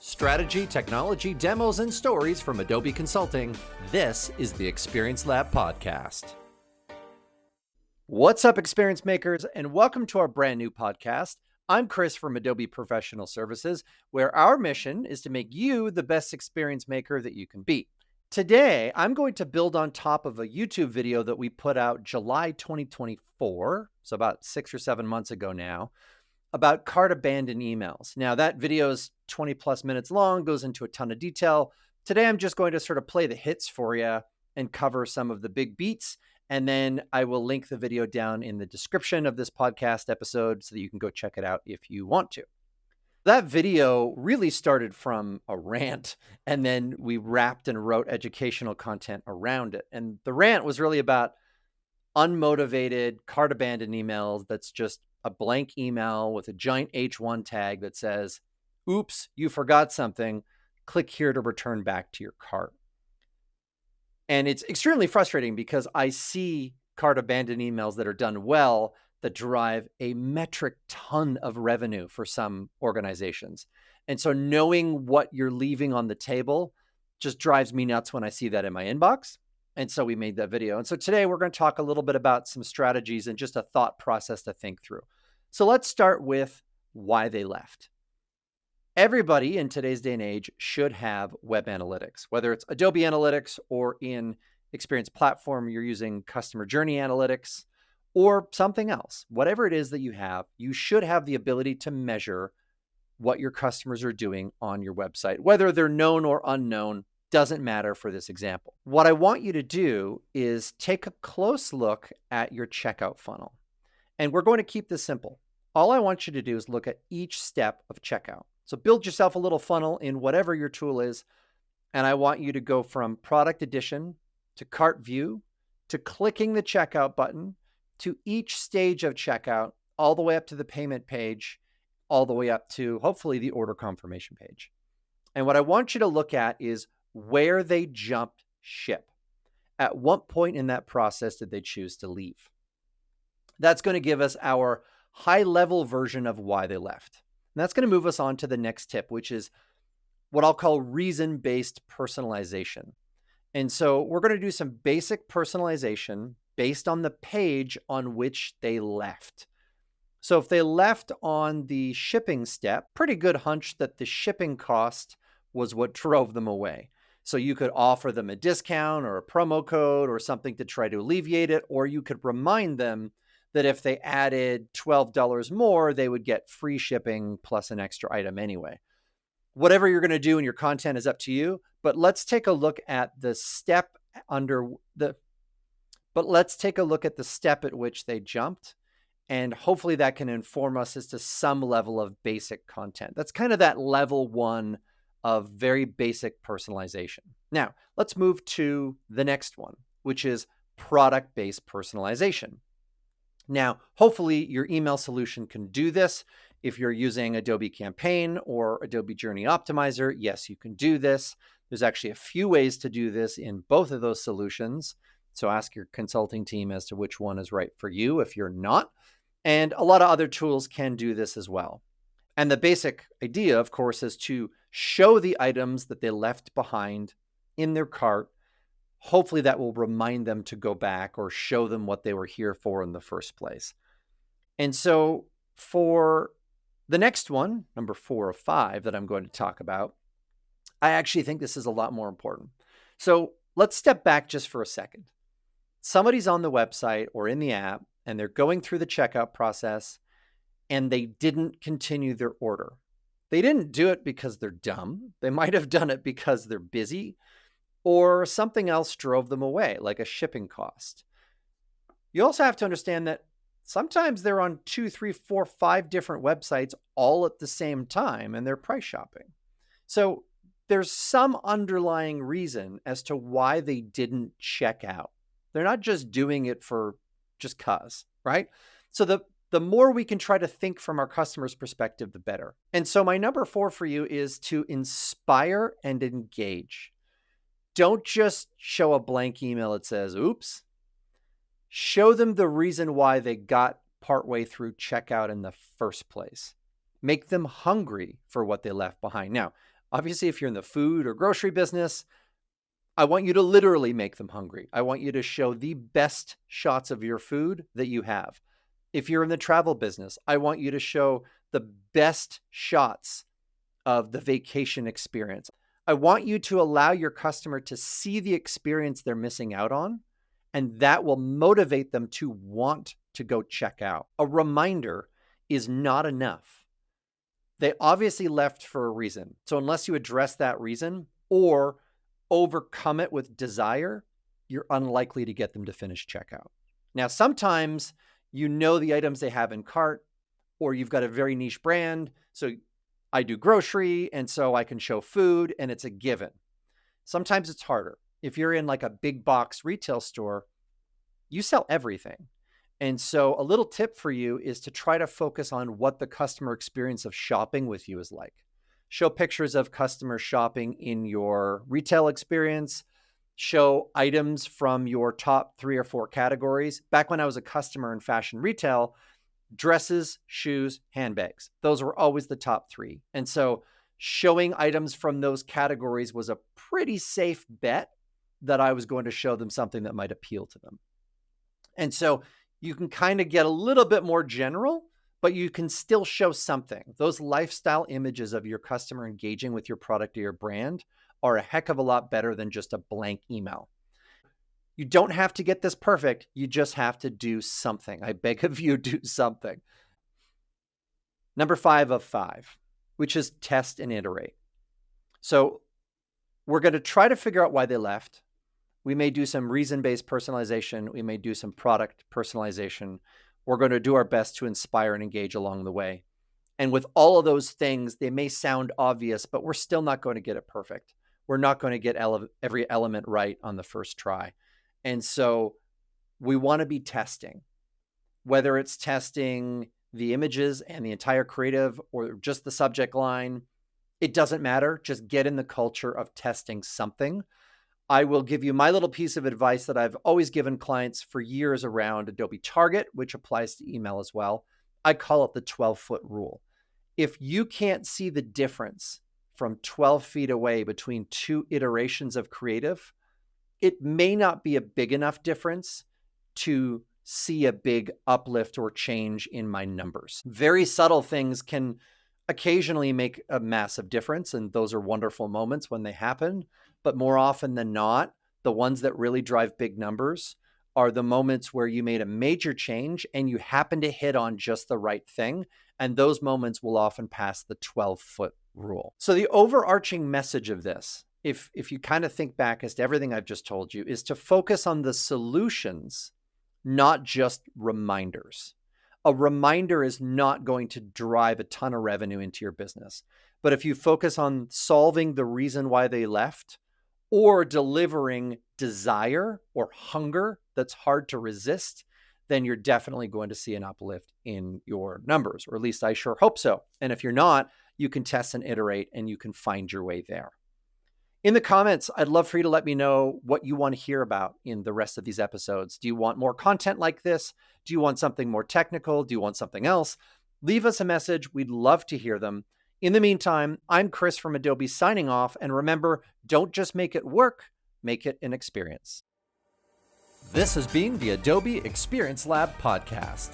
Strategy, technology, demos, and stories from Adobe Consulting. This is the Experience Lab podcast. What's up, experience makers, and welcome to our brand new podcast. I'm Chris from Adobe Professional Services, where our mission is to make you the best experience maker that you can be. Today, I'm going to build on top of a YouTube video that we put out July 2024, so about 6 or 7 months ago now, about cart abandoned emails. Now, that video is 20 plus minutes long, goes into a ton of detail. Today, I'm just going to sort of play the hits for you and cover some of the big beats. And then I will link the video down in the description of this podcast episode so that you can go check it out if you want to. That video really started from a rant, and then we wrapped and wrote educational content around it. And the rant was really about unmotivated cart abandoned emails. That's just a blank email with a giant H1 tag that says, oops, you forgot something. Click here to return back to your cart. And it's extremely frustrating because I see cart abandoned emails that are done well that drive a metric ton of revenue for some organizations. And so knowing what you're leaving on the table just drives me nuts when I see that in my inbox. And so we made that video. And so today we're going to talk a little bit about some strategies and just a thought process to think through. So let's start with why they left. Everybody in today's day and age should have web analytics, whether it's Adobe Analytics or in Experience Platform, you're using customer journey analytics or something else. Whatever it is that you have, you should have the ability to measure what your customers are doing on your website. Whether they're known or unknown, doesn't matter for this example. What I want you to do is take a close look at your checkout funnel. And we're going to keep this simple. All I want you to do is look at each step of checkout. So build yourself a little funnel in whatever your tool is. And I want you to go from product addition to cart view to clicking the checkout button to each stage of checkout, all the way up to the payment page, all the way up to hopefully the order confirmation page. And what I want you to look at is where they jumped ship. At what point in that process did they choose to leave? That's going to give us our high-level version of why they left. And that's going to move us on to the next tip, which is what I'll call reason-based personalization. And so we're going to do some basic personalization based on the page on which they left. So if they left on the shipping step, pretty good hunch that the shipping cost was what drove them away. So you could offer them a discount or a promo code or something to try to alleviate it, or you could remind them that if they added $12 more, they would get free shipping plus an extra item anyway. Whatever you're going to do in your content is up to you, but let's take a look at the step at which they jumped. And hopefully that can inform us as to some level of basic content. That's kind of that level one of very basic personalization. Now, let's move to the next one, which is product-based personalization. Now, hopefully your email solution can do this. If you're using Adobe Campaign or Adobe Journey Optimizer, yes, you can do this. There's actually a few ways to do this in both of those solutions. So ask your consulting team as to which one is right for you if you're not. And a lot of other tools can do this as well. And the basic idea, of course, is to show the items that they left behind in their cart. Hopefully that will remind them to go back or show them what they were here for in the first place. And so for the next one, number 4 of 5 that I'm going to talk about, I actually think this is a lot more important. So let's step back just for a second. Somebody's on the website or in the app and they're going through the checkout process and they didn't continue their order. They didn't do it because they're dumb. They might have done it because they're busy or something else drove them away, like a shipping cost. You also have to understand that sometimes they're on 2, 3, 4, 5 different websites all at the same time and they're price shopping. So there's some underlying reason as to why they didn't check out. They're not just doing it for just cause, right? So the more we can try to think from our customer's perspective, the better. And so my number 4 for you is to inspire and engage. Don't just show a blank email that says, oops. Show them the reason why they got partway through checkout in the first place. Make them hungry for what they left behind. Now, Obviously, if you're in the food or grocery business, I want you to literally make them hungry. I want you to show the best shots of your food that you have. If you're in the travel business, I want you to show the best shots of the vacation experience. I want you to allow your customer to see the experience they're missing out on, and that will motivate them to want to go check out. A reminder is not enough. They obviously left for a reason. So unless you address that reason or overcome it with desire, you're unlikely to get them to finish checkout. Now, sometimes you know the items they have in cart, or you've got a very niche brand. So I do grocery, and so I can show food, and it's a given. Sometimes it's harder. If you're in like a big box retail store, you sell everything. And so a little tip for you is to try to focus on what the customer experience of shopping with you is like. Show pictures of customers shopping in your retail experience. Show items from your top 3 or 4 categories. Back when I was a customer in fashion retail, dresses, shoes, handbags, those were always the top 3. And so showing items from those categories was a pretty safe bet that I was going to show them something that might appeal to them. And so you can kind of get a little bit more general, but you can still show something. Those lifestyle images of your customer engaging with your product or your brand are a heck of a lot better than just a blank email. You don't have to get this perfect. You just have to do something. I beg of you, do something. Number 5 of 5, which is test and iterate. So we're going to try to figure out why they left. We may do some reason-based personalization. We may do some product personalization. We're going to do our best to inspire and engage along the way. And with all of those things, they may sound obvious, but we're still not going to get it perfect. We're not going to get every element right on the first try. And so we want to be testing, whether it's testing the images and the entire creative or just the subject line. It doesn't matter. Just get in the culture of testing something. I will give you my little piece of advice that I've always given clients for years around Adobe Target, which applies to email as well. I call it the 12-foot rule. If you can't see the difference from 12 feet away between 2 iterations of creative, it may not be a big enough difference to see a big uplift or change in my numbers. Very subtle things can occasionally make a massive difference, and those are wonderful moments when they happen. But more often than not, the ones that really drive big numbers are the moments where you made a major change and you happen to hit on just the right thing. And those moments will often pass the 12-foot rule. So the overarching message of this, if you kind of think back as to everything I've just told you, is to focus on the solutions, not just reminders. A reminder is not going to drive a ton of revenue into your business. But if you focus on solving the reason why they left, or delivering desire or hunger that's hard to resist, then you're definitely going to see an uplift in your numbers, or at least I sure hope so. And if you're not, you can test and iterate and you can find your way there. In the comments, I'd love for you to let me know what you want to hear about in the rest of these episodes. Do you want more content like this? Do you want something more technical? Do you want something else? Leave us a message. We'd love to hear them. In the meantime, I'm Chris from Adobe signing off. And remember, don't just make it work, make it an experience. This has been the Adobe Experience Lab podcast.